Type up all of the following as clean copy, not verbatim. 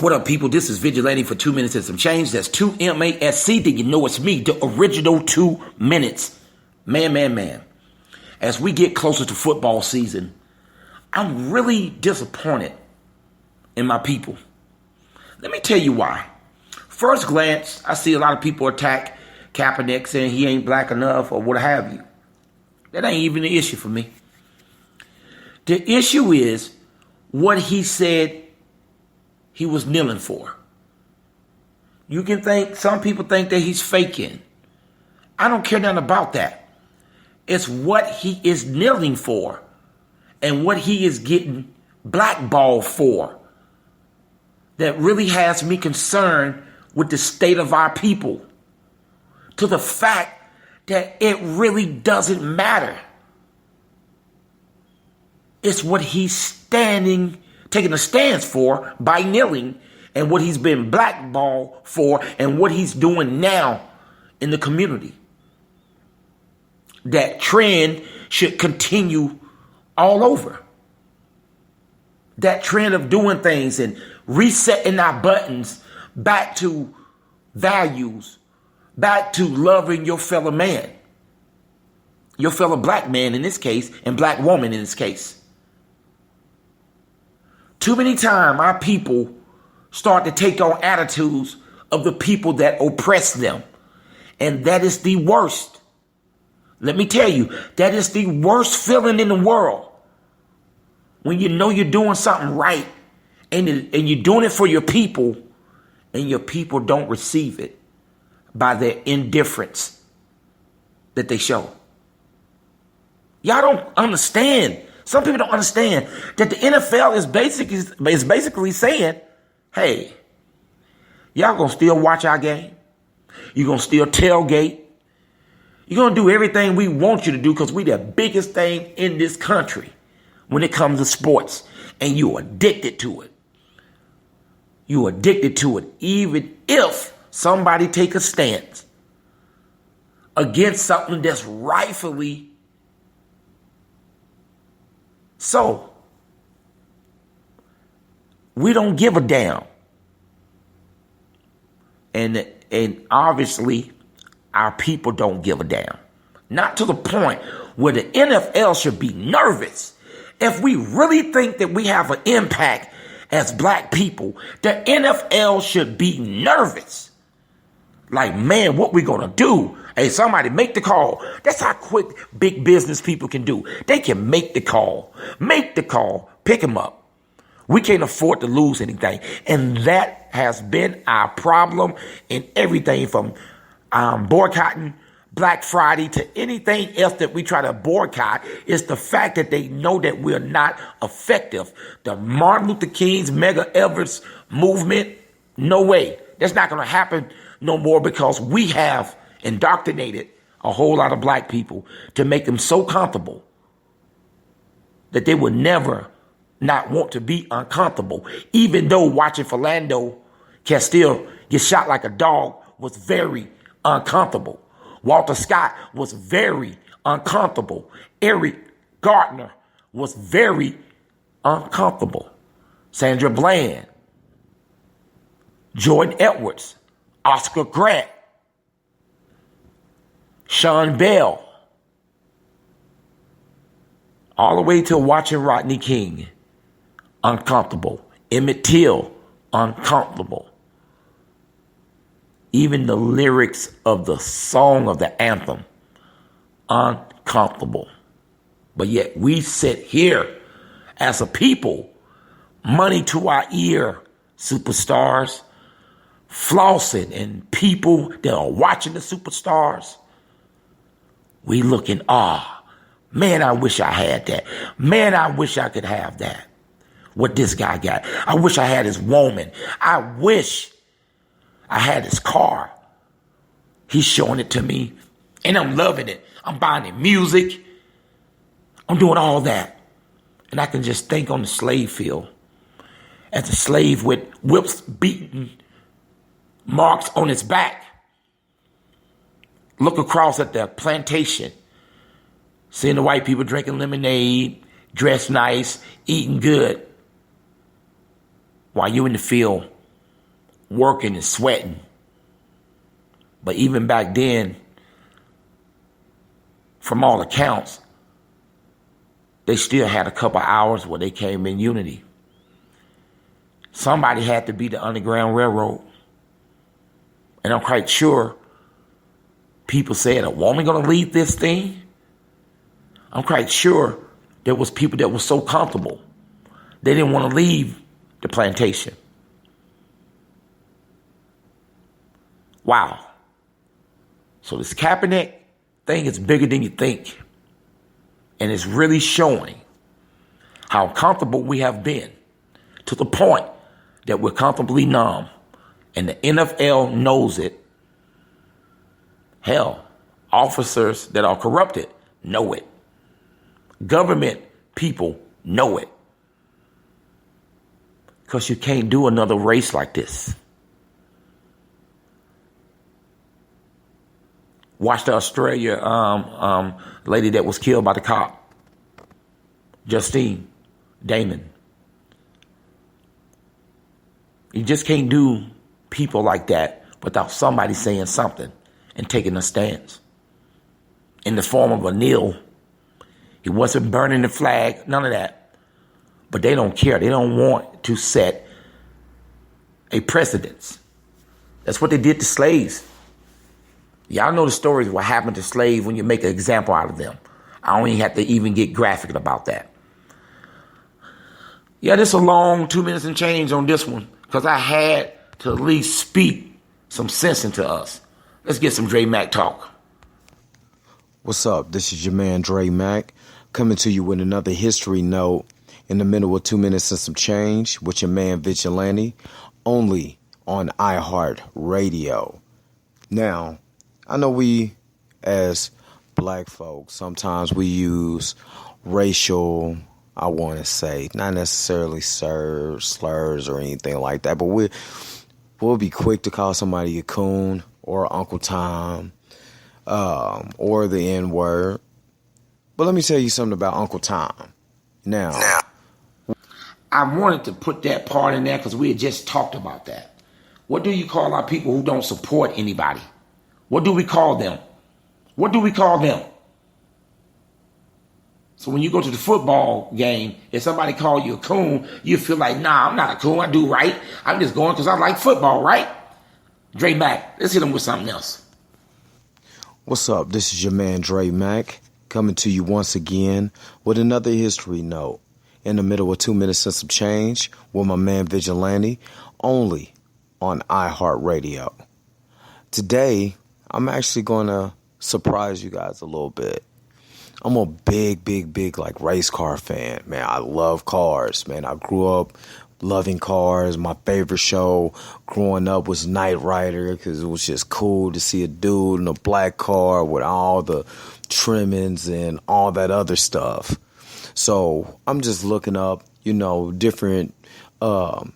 What up, people? This is Vigilante for 2 minutes and some change. That's 2MASC. Then you know it's me, the original 2 minutes. Man. As we get closer to football season, I'm really disappointed in my people. Let me tell you why. First glance, I see a lot of people attack Kaepernick saying he ain't black enough or what have you. That ain't even the issue for me. The issue is what he said he was kneeling for. You can think, some people think that he's faking. I don't care nothing about that. It's what he is kneeling for and what he is getting blackballed for that really has me concerned with the state of our people, to the fact that it really doesn't matter. It's what he's taking a stance for by kneeling, and what he's been blackballed for, and what he's doing now in the community. That trend should continue all over. That trend of doing things and resetting our buttons back to values, back to loving your fellow man, your fellow black man in this case, and black woman in this case. Too many times our people start to take on attitudes of the people that oppress them. And that is the worst. Let me tell you, that is the worst feeling in the world. When you know you're doing something right and you're doing it for your people, and your people don't receive it by their indifference that they show. Y'all don't understand. Some people don't understand that the NFL is basically saying, hey, y'all gonna still watch our game. You're gonna still tailgate. You're gonna do everything we want you to do because we the biggest thing in this country when it comes to sports. And you're addicted to it. You're addicted to it, even if somebody take a stance against something that's rightfully so. We don't give a damn. And obviously, our people don't give a damn. Not to the point where the NFL should be nervous. If we really think that we have an impact as black people, the NFL should be nervous. Like, man, what we gonna do? Hey, somebody make the call. That's how quick big business people can do. They can make the call, pick them up. We can't afford to lose anything. And that has been our problem in everything from boycotting Black Friday to anything else that we try to boycott. Is the fact that they know that we're not effective. The Martin Luther King's Mega Everest movement, no way. That's not going to happen no more because we have indoctrinated a whole lot of black people to make them so comfortable that they would never not want to be uncomfortable. Even though watching Philando Castile get shot like a dog was very uncomfortable. Walter Scott was very uncomfortable. Eric Gardner was very uncomfortable. Sandra Bland, Jordan Edwards, Oscar Grant, Sean Bell, all the way to watching Rodney King, uncomfortable. Emmett Till, uncomfortable. Even the lyrics of the song of the anthem, uncomfortable. But yet we sit here as a people, money to our ear, superstars, flossing, and people that are watching the superstars. We look in awe. Man, I wish I had that. Man, I wish I could have that. What this guy got. I wish I had his woman. I wish I had his car. He's showing it to me, and I'm loving it. I'm buying him music. I'm doing all that. And I can just think on the slave field as a slave with whips beaten, marks on his back. Look across at the plantation, seeing the white people drinking lemonade, dressed nice, eating good, while you in the field working and sweating. But even back then, from all accounts, they still had a couple hours where they came in unity. Somebody had to be the Underground Railroad. And I'm quite sure people said, "I'm only going to lead this thing." I'm quite sure there was people that were so comfortable, they didn't want to leave the plantation. Wow. So this Kaepernick thing is bigger than you think. And it's really showing how comfortable we have been, to the point that we're comfortably numb. And the NFL knows it. Hell, officers that are corrupted know it. Government people know it. Because you can't do another race like this. Watch the Australia lady that was killed by the cop, Justine Damon. You just can't do people like that without somebody saying something and taking a stance. In the form of a kneel. He wasn't burning the flag, none of that. But they don't care. They don't want to set a precedence. That's what they did to slaves. Y'all know the stories of what happened to slaves when you make an example out of them. I don't even have to even get graphic about that. Yeah, this is a long 2 minutes and change on this one, because I had to at least speak some sense into us. Let's get some Dre Mac talk. What's up? This is your man Dre Mac, coming to you with another history note in the middle of 2 minutes and some change with your man Vigilante, only on iHeart Radio. Now, I know we, as black folks, sometimes we use racial, I want to say, not necessarily slurs or anything like that, but we'll be quick to call somebody a coon or Uncle Tom, or the N-word. But let me tell you something about Uncle Tom. Now, I wanted to put that part in there because we had just talked about that. What do you call our people who don't support anybody? What do we call them? What do we call them? So when you go to the football game, if somebody call you a coon, you feel like, nah, I'm not a coon. I do right. I'm just going because I like football, right? Dre Mac, let's hit him with something else. What's up? This is your man Dre Mac, coming to you once again with another history note in the middle of 2 minutes and some change with my man Vigilante, only on iHeart Radio. Today, I'm actually going to surprise you guys a little bit. I'm a big, like race car fan, man. I love cars, man. I grew up loving cars. My favorite show growing up was Knight Rider because it was just cool to see a dude in a black car with all the trimmings and all that other stuff. So I'm just looking up, different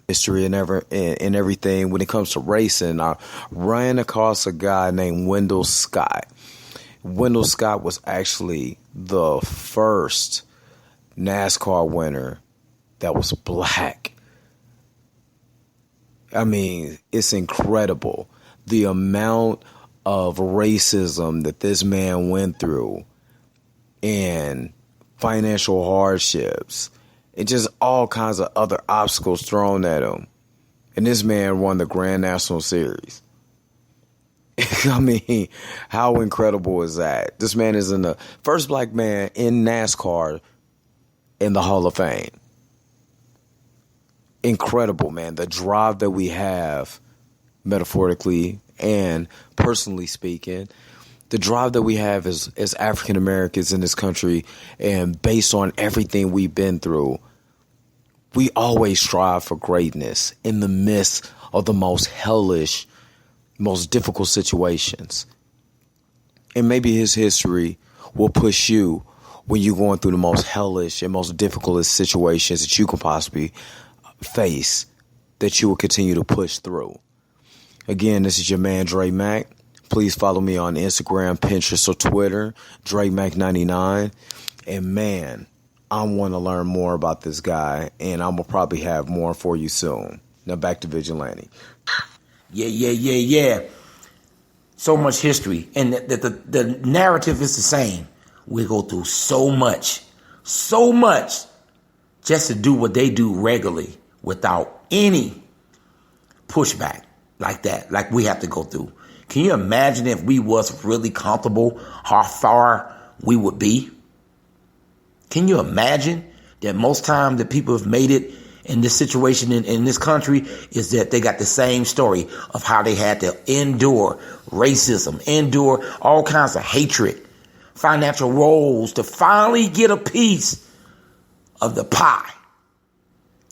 history and everything when it comes to racing. I ran across a guy named Wendell Scott. Wendell Scott was actually the first NASCAR winner that was black. I mean, it's incredible the amount of racism that this man went through and financial hardships and just all kinds of other obstacles thrown at him. And this man won the Grand National Series. I mean, how incredible is that? This man is in the first black man in NASCAR in the Hall of Fame. Incredible, man. The drive that we have, metaphorically and personally speaking, the drive that we have as African Americans in this country, and based on everything we've been through, we always strive for greatness in the midst of the most hellish, most difficult situations. And maybe his history will push you when you're going through the most hellish and most difficult situations that you can possibly face, that you will continue to push through. Again, this is your man Dre Mac. Please follow me on Instagram, Pinterest, or Twitter, DreMac99. And man, I want to learn more about this guy, and I'm going to probably have more for you soon. Now back to Vigilante. Yeah. So much history. And the narrative is the same. We go through so much just to do what they do regularly without any pushback like that, like we have to go through. Can you imagine if we was really comfortable, how far we would be? Can you imagine that most time that people have made it in this situation in this country is that they got the same story of how they had to endure racism, endure all kinds of hatred, financial woes to finally get a piece of the pie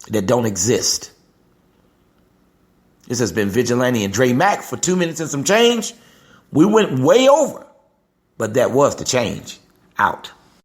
that don't exist. This has been Vigilante and Dre Mack for 2 minutes and some change. We went way over, but that was the change. Out.